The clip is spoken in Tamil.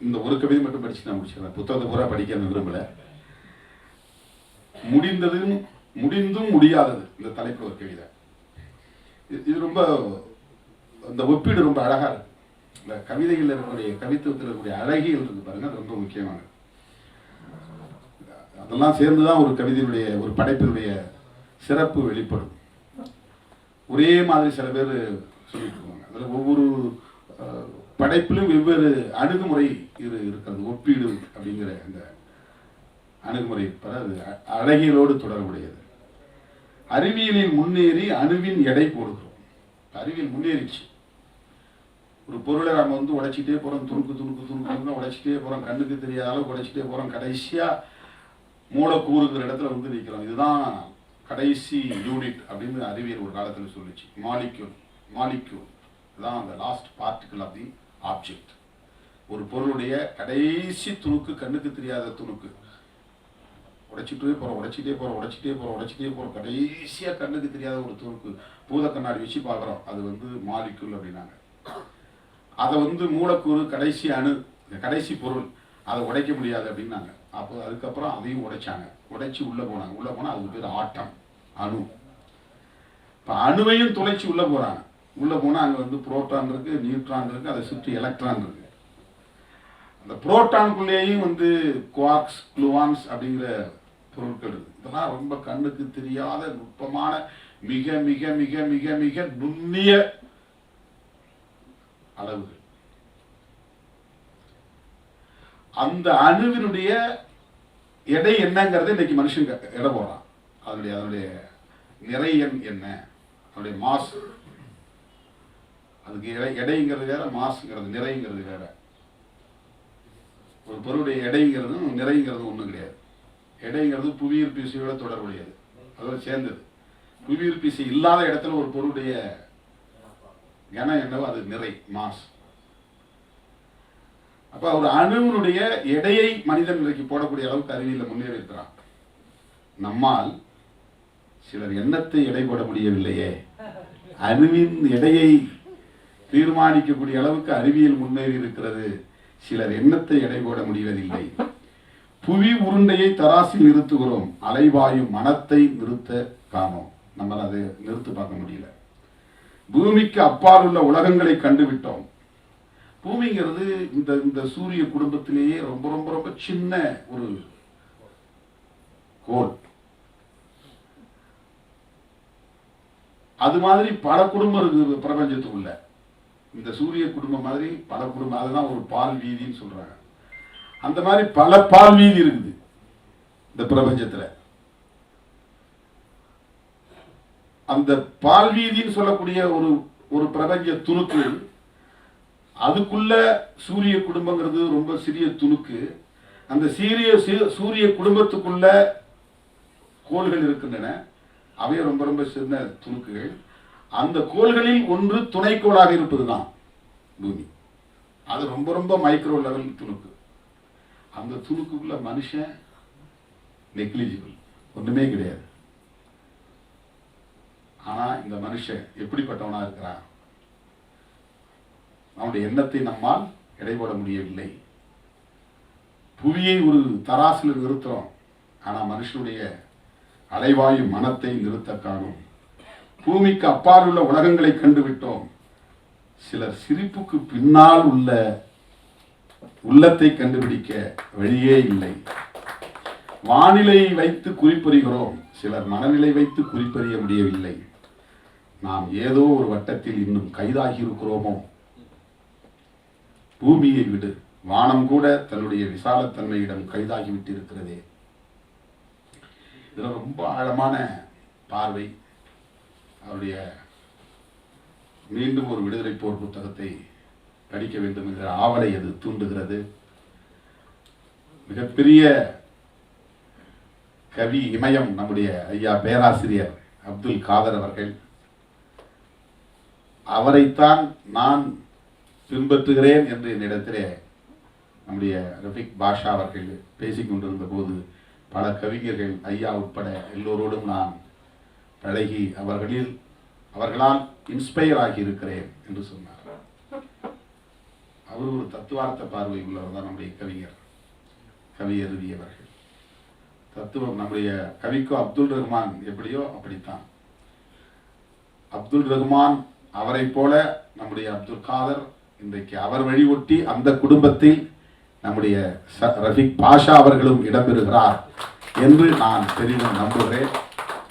இந்த ஒரு கவிதை மட்டும் படிச்சு நான் முடிச்சிடறேன். புத்தகத்தை பூரா படிக்க விரும்பல. முடிந்தும் முடியாதது இந்த தலைப்பு ஒரு கவிதை. இது ரொம்ப இந்த ஒப்பீடு ரொம்ப அழகா இருக்கு. இந்த கவிதைகள் இருக்கக்கூடிய கவித்துவத்தில் இருக்கக்கூடிய அழகியல் இருக்கு பாருங்க, அது ரொம்ப முக்கியமானது. அதெல்லாம் சேர்ந்துதான் ஒரு கவிதையுடைய ஒரு படைப்பினுடைய சிறப்பு வெளிப்படும். ஒரே மாதிரி சில பேர் சொல்லிட்டு இருக்காங்க. அதில் ஒவ்வொரு படைப்பிலும் வெவ்வேறு அணுகுமுறை இருக்கிறது. ஒப்பீடு அப்படிங்கிற அந்த அணுகுமுறை அது அழகியலோடு தொடர்புடையது. அறிவியலில் முன்னேறி அணுவின் எடை போடுகிறோம். அறிவியல் முன்னேறிச்சு. ஒரு பொருளை நம்ம வந்து உடைச்சிட்டே போறோம், துணுக்கு உடைச்சிட்டே போறோம், கண்ணுக்கு தெரியாத அளவுக்கு உடைச்சிட்டே போறோம். கடைசியா மூலக்கூறுங்கிற இடத்துல வந்து நிற்கிறோம். இதுதான் கடைசி யூனிட் அப்படின்னு அறிவியல் ஒரு காலத்தில் சொல்லிச்சு. மாலிக்யூல் தான் அந்த last particle of the object. ஒரு பொருளுடைய கடைசி துணுக்கு, கண்ணுக்கு தெரியாத துணுக்கு. உடைச்சிட்டே போறோம், கடைசியா கண்ணுக்கு தெரியாத ஒரு துணுக்கு பூத கண்ணாடி வச்சு பார்க்குறோம். அது வந்து மாலிக்யூல் அப்படின்னாங்க. அதை வந்து மூலக்கூறு, கடைசி அணு, கடைசி பொருள், அதை உடைக்க முடியாது அப்படின்னாங்க. அப்போ அதுக்கப்புறம் அதையும் உடைச்சு உள்ள போனா அதுக்கு பேர் ஆட்டம், அணு. இப்போ அணுவையும் துளைச்சி உள்ள போறாங்க. உள்ள போனா அங்க வந்து புரோட்டான் இருக்கு, நியூட்ரான் இருக்கு, அதை சுற்றி எலக்ட்ரான் இருக்கு. அந்த புரோட்டானுக்குள்ளேயும் வந்து குவார்க்ஸ், குளுவான்ஸ் அப்படிங்கிற பொருட்கள் இருக்கு. இதெல்லாம் ரொம்ப கண்ணுக்கு தெரியாத நுட்பமான மிக மிக மிக மிக மிக நுண்ணிய அளவுகள். அந்த அணுவினுடைய எடை என்னங்கிறது இன்னைக்கு மனுஷன் எடை போறான். அதனுடைய நிறை என்ன, அதனுடைய மாஸ், அதுக்கு எடைங்கிறது வேற, மாஸ்ங்கிறது நிறைங்கிறது வேற. ஒரு பொருளுடைய எடைங்கிறதும் நிறைங்கிறதும் ஒன்றும் கிடையாது. எடைங்கிறது புவியீர்ப்பு விசையோட தொடர்புடையது, அதோட சேர்ந்தது. புவியீர்ப்பு விசை இல்லாத இடத்துல ஒரு பொருளுடைய கனம் என்னவோ அது நிறை, மாஸ். அப்ப ஒரு அணுவினுடைய எடையை மனிதன் இன்றைக்கு போடக்கூடிய அளவுக்கு அறிவியல் முன்னேறி இருக்கிறான். நம்மால் சிலர் எண்ணத்தை எடை போட முடியவில்லையே. அணுவின் எடையை தீர்மானிக்கக்கூடிய அளவுக்கு அறிவியல் முன்னேறி இருக்கிறது. சிலர் எண்ணத்தை எடை போட முடிவதில்லை. புவி உருண்டையை தராசில் நிறுத்துகிறோம், அலைவாயும் மனத்தை நிறுத்த காணோம். நம்மளால் அதை நிறுத்து பார்க்க முடியல. பூமிக்கு அப்பால் உள்ள உலகங்களை கண்டுவிட்டோம். பூமிங்கிறது இந்த சூரிய குடும்பத்திலேயே ரொம்ப ரொம்ப ரொம்ப சின்ன ஒரு கோள். அது மாதிரி பல குடும்பம் இருக்கு பிரபஞ்சத்துக்குள்ள. இந்த சூரிய குடும்பம் மாதிரி பல குடும்பம், அதுதான் ஒரு பால் வீதின்னு சொல்றாங்க. அந்த மாதிரி பல பால் வீதி இருக்குது இந்த பிரபஞ்சத்துல. அந்த பால் வீதின்னு சொல்லக்கூடிய ஒரு பிரபஞ்ச துணுக்கு, அதுக்குள்ள சூரிய குடும்பங்கிறது ரொம்ப சிறிய துணுக்கு. அந்த சூரிய குடும்பத்துக்குள்ள கோள்கள் இருக்கின்றன, அவை ரொம்ப ரொம்ப சின்ன துணுக்குகள். அந்த கோள்களில் ஒன்று துணைக்கோளாக இருப்பதுதான் பூமி. அது ரொம்ப ரொம்ப மைக்ரோ லெவல் துணுக்கு. அந்த துணுக்குள்ள மனுஷன் நெக்லிஜிபிள், ஒண்ணுமே கிடையாது. ஆனா இந்த மனுஷன் எப்படிப்பட்டவனா இருக்கிறான்? அவனுடைய எண்ணத்தை நம்மால் எடை போட முடியவில்லை. புவியை ஒரு தராசில் நிறுத்துறோம், ஆனா மனுஷனுடைய அலைவாயு மனத்தை நிறுத்த காணும். பூமிக்கு அப்பால் உள்ள உலகங்களை கண்டுவிட்டோம். சிலர் சிரிப்புக்கு பின்னால் உள்ள உள்ளத்தை கண்டுபிடிக்க வழியே இல்லை. வானிலையை வைத்து குறிப்பறிகிறோம், சிலர் மனநிலை வைத்து குறிப்பறிய முடியவில்லை. நாம் ஏதோ ஒரு வட்டத்தில் இன்னும் கைதாகி இருக்கிறோமோ? பூமியை விடு, வானம் கூட தன்னுடைய விசாலத்தன்மையிடம் கைதாகிவிட்டு இருக்கிறதே. இதுல ரொம்ப ஆழமான பார்வை. அவருடைய மீண்டும் ஒரு விடுதலை போர் புத்தகத்தை படிக்க வேண்டும் என்கிற ஆவலை அது தூண்டுகிறது. மிகப்பெரிய கவி இமயம் நம்முடைய ஐயா பேராசிரியர் அப்துல் காதர் அவர்கள், அவரைத்தான் நான் பின்பற்றுகிறேன் என்று என்னிடத்திலே நம்முடைய ரஃபிக் பாஷா அவர்கள் பேசிக் கொண்டிருந்த போது பல கவிஞர்கள் ஐயா உட்பட எல்லோரோடும் நான் பழகி அவர்களால் இன்ஸ்பயர் ஆகி இருக்கிறேன் என்று சொன்னார். அவர் ஒரு தத்துவார்த்த பார்வை உள்ளவர் தான் நம்முடைய கவிஞர், கவி எழுதியவர்கள். தத்துவம் நம்முடைய கவிக்கோ அப்துல் ரஹ்மான் எப்படியோ அப்படித்தான். அப்துல் ரஹ்மான் அவரை போல நம்முடைய அப்துல் காதர் இன்றைக்கு அவர் வழி ஒட்டி அந்த குடும்பத்தில் நம்முடைய ரஃபீக் பாஷா அவர்களும் இடம்பெறுகிறார் என்று நான் பெரிதும் நம்புகிறேன்.